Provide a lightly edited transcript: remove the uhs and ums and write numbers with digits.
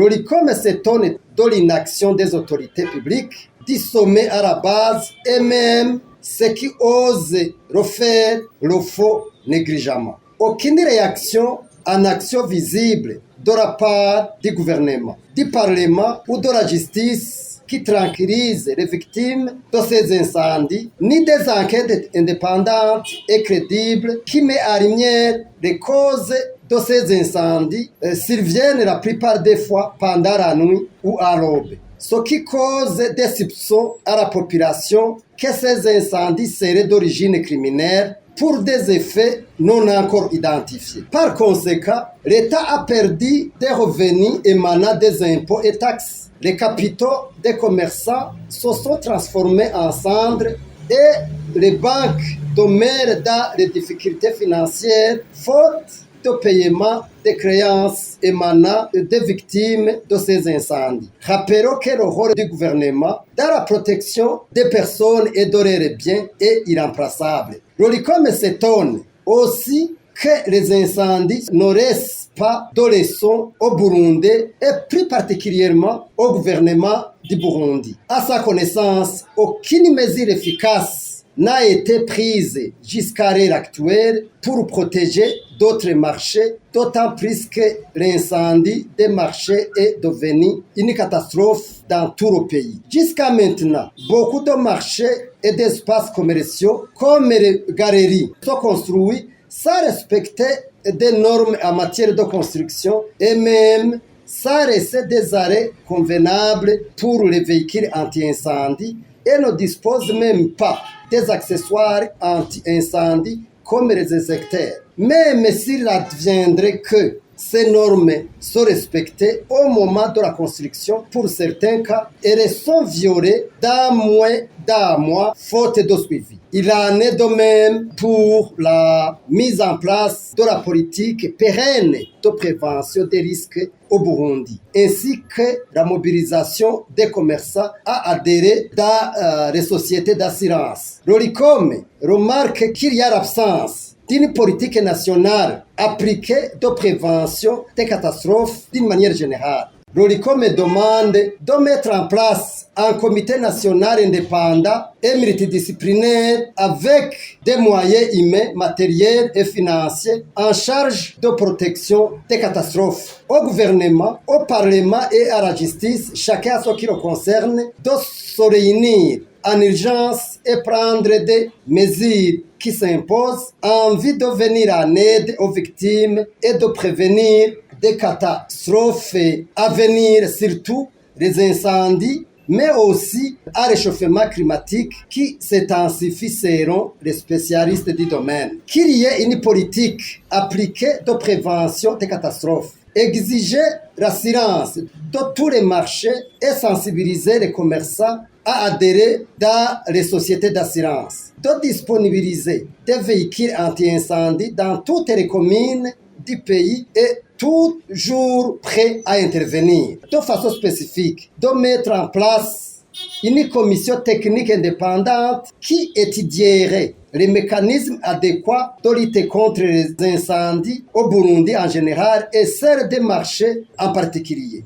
L'ORICOM s'étonne de l'inaction des autorités publiques, du sommet à la base, et même ceux qui osent refaire le faux négligemment. Aucune réaction en action visible de la part du gouvernement, du Parlement ou de la justice qui tranquillise les victimes de ces incendies, ni des enquêtes indépendantes et crédibles qui mettent en lumière les causes de ces incendies surviennent la plupart des fois pendant la nuit ou à l'aube. Ce qui cause des soupçons à la population que ces incendies seraient d'origine criminelle pour des effets non encore identifiés. Par conséquent, l'État a perdu des revenus émanant des impôts et taxes. Les capitaux des commerçants se sont transformés en cendres et les banques demeurent dans les difficultés financières faute de paiement des créances émanant des victimes de ces incendies. Rappelons que le rôle du gouvernement dans la protection des personnes et de leurs biens est irremplaçable. L'ORICOM s'étonne aussi que les incendies ne restent pas de leçons au Burundi et plus particulièrement au gouvernement du Burundi. À sa connaissance, aucune mesure efficace n'a été prise jusqu'à l'heure actuelle pour protéger d'autres marchés, d'autant plus que l'incendie des marchés est devenu une catastrophe dans tout le pays. Jusqu'à maintenant, beaucoup de marchés et d'espaces commerciaux comme les galeries sont construits sans respecter des normes en matière de construction et même sans laisser des arrêts convenables pour les véhicules anti-incendie et ne disposent même pas des accessoires anti-incendie comme les extincteurs. Même s'il adviendrait que ces normes sont respectées au moment de la construction, pour certains cas, elles sont violées d'un mois faute de suivi. Il en est de même pour la mise en place de la politique pérenne de prévention des risques au Burundi, ainsi que la mobilisation des commerçants à adhérer dans les sociétés d'assurance. L'ORICOM remarque qu'il y a l'absence d'une politique nationale appliquée de prévention des catastrophes d'une manière générale. L'ORICOM demande de mettre en place un comité national indépendant et multidisciplinaire avec des moyens humains, matériels et financiers en charge de protection des catastrophes. Au gouvernement, au Parlement et à la justice, chacun à ce qui le concerne, de se réunir en urgence et prendre des mesures qui s'imposent en vue de venir en aide aux victimes et de prévenir des catastrophes à venir, surtout les incendies, mais aussi un réchauffement climatique qui s'intensifie selon les spécialistes du domaine. Qu'il y ait une politique appliquée de prévention des catastrophes, exiger l'assurance de tous les marchés et sensibiliser les commerçants à adhérer dans les sociétés d'assurance, de disponibiliser des véhicules anti-incendie dans toutes les communes du pays et toujours prêts à intervenir. De façon spécifique, de mettre en place une commission technique indépendante qui étudierait les mécanismes adéquats de lutter contre les incendies au Burundi en général et celles des marchés en particulier.